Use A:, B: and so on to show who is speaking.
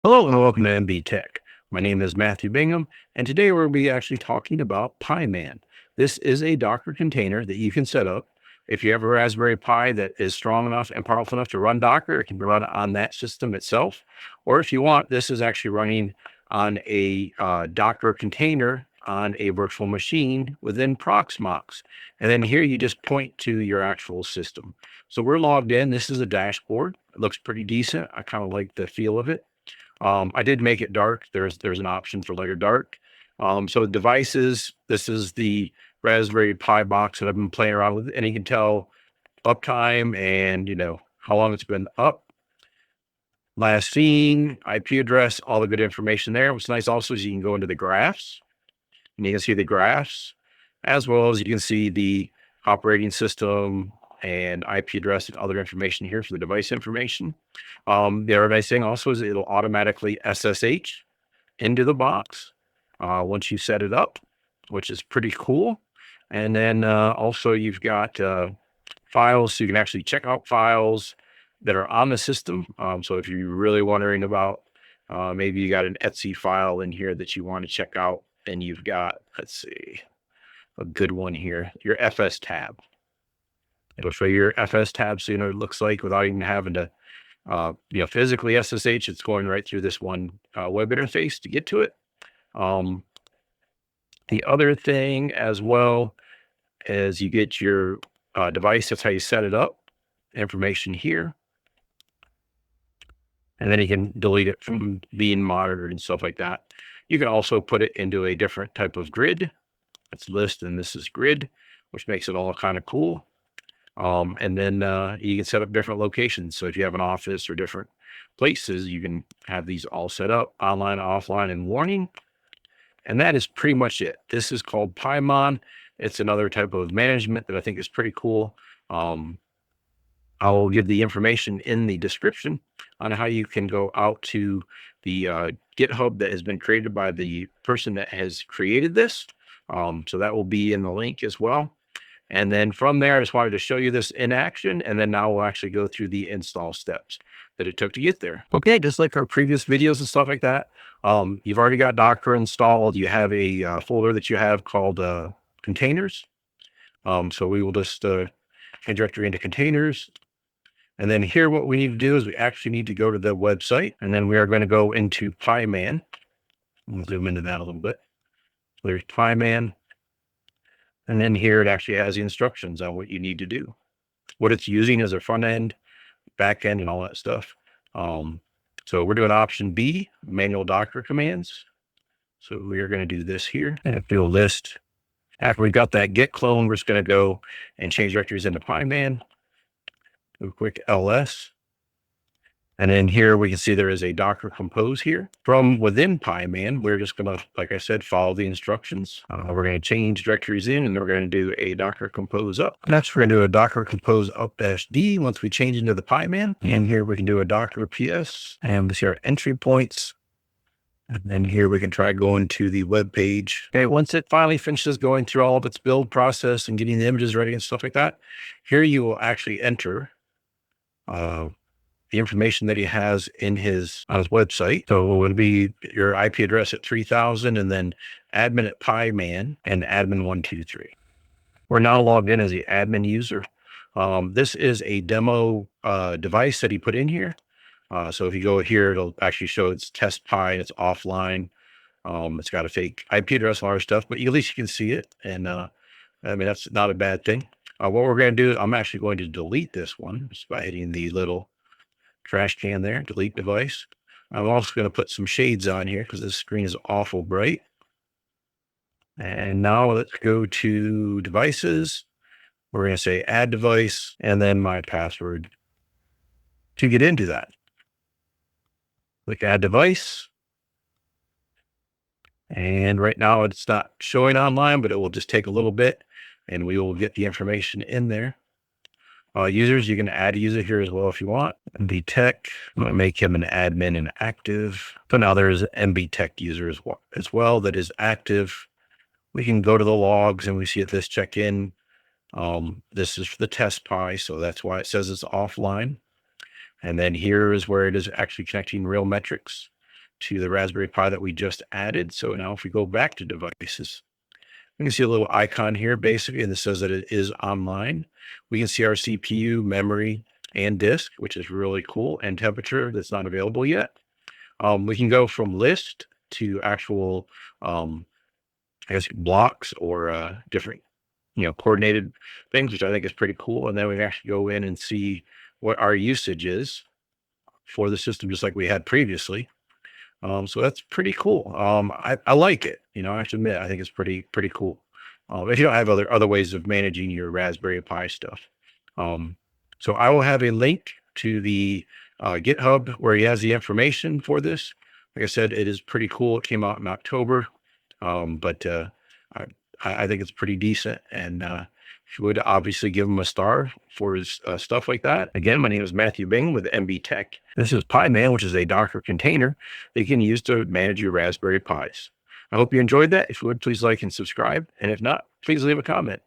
A: Hello and welcome to MB Tech. My name is Matthew Bingham, and today we'll be actually talking about PiMan. This is a Docker container that you can set up. If you have a Raspberry Pi that is strong enough and powerful enough to run Docker, it can be run on that system itself. Or if you want, this is actually running on a Docker container on a virtual machine within Proxmox. And then here you just point to your actual system. So we're logged in. This is a dashboard. It looks pretty decent. I kind of like the feel of it. I did make it dark. There's an option for layer dark. So devices, this is the Raspberry Pi box that I've been playing around with, and you can tell uptime and how long it's been up. Last seen, IP address, all the good information there. What's nice also is you can go into the graphs, and you can see the graphs, as well as you can see the operating system and IP address and other information here for the device information. The other nice thing also is it'll automatically SSH into the box once you set it up, which is pretty cool. And then also you've got files, so you can actually check out files that are on the system. So if you're really wondering about, maybe you got an Etsy file in here that you want to check out, and you've got, let's see, a good one here, your FS tab. It'll show you your FS tab, so it looks like without even having to, physically SSH. It's going right through this one web interface to get to it. The other thing as well is you get your device. That's how you set it up. Information here, and then you can delete it from being monitored and stuff like that. You can also put it into a different type of grid. That's list, and this is grid, which makes it all kind of cool. And then you can set up different locations. So if you have an office or different places, you can have these all set up online, offline, and warning. And that is pretty much it. This is called PiMan. It's another type of management that I think is pretty cool. I'll give the information in the description on how you can go out to the GitHub that has been created by the person that has created this. So that will be in the link as well. And then from there, I just wanted to show you this in action. And then now we'll actually go through the install steps that it took to get there. Okay, just like our previous videos and stuff like that. You've already got Docker installed. You have a folder that you have called containers. So we will just change directory into containers. And then here, what we need to do is we actually need to go to the website, and then we are going to go into PiMan. We'll zoom into that a little bit. There's PiMan. And then here it actually has the instructions on what you need to do. What it's using is a front end, back end, and all that stuff. So we're doing option B, manual Docker commands. So we are going to do this here and do a list. After we've got that git clone, we're just going to go and change directories into PiMan. Do a quick ls. And then here we can see there is a Docker compose here. From within PiMan, we're just going to, like I said, follow the instructions. We're going to change directories in, and we're going to do a Docker compose up. Next, we're going to do a Docker compose up -d once we change into the PiMan. And here we can do a Docker PS, and we see our entry points. And then here we can try going to the web page. Okay, once it finally finishes going through all of its build process and getting the images ready and stuff like that, here you will actually enter the information that he has on his website. So it would be your IP address at 3000, and then admin at PiMan and admin 123. We're now logged in as the admin user. This is a demo device that he put in here. So if you go here, it'll actually show it's test Pi, it's offline. It's got a fake IP address and all our stuff, but at least you can see it. And I mean, that's not a bad thing. What we're going to do, I'm actually going to delete this one just by hitting the little trash can there, delete device. I'm also going to put some shades on here because this screen is awful bright. And now let's go to devices. We're going to say add device and then my password to get into that. Click add device. And right now it's not showing online, but it will just take a little bit and we will get the information in there. Users, you can add a user here as well if you want. MB Tech, I'm going to make him an admin and active. So now there's an MB Tech user as well that is active. We can go to the logs and we see this check-in. This is for the test Pi, so that's why it says it's offline. And then here is where it is actually connecting real metrics. to the Raspberry Pi that we just added. So now if we go back to devices, we can see a little icon here basically, and this says that it is online. We can see our CPU, memory, and disk, which is really cool, and temperature that's not available yet. We can go from list to actual, I guess, blocks or different, coordinated things, which I think is pretty cool. And then we can actually go in and see what our usage is for the system, just like we had previously. So that's pretty cool. I like it. I have to admit, I think it's pretty cool. If you don't have other ways of managing your Raspberry Pi stuff. Um, so I will have a link to the GitHub where he has the information for this. Like I said, it is pretty cool. It came out in October, but I, I think it's pretty decent. And you would obviously give him a star for his stuff like that. Again, my name is Matthew Bingham with MB Tech. This is PiMan, which is a Docker container that you can use to manage your Raspberry Pis. I hope you enjoyed that. If you would, please like and subscribe. And if not, please leave a comment.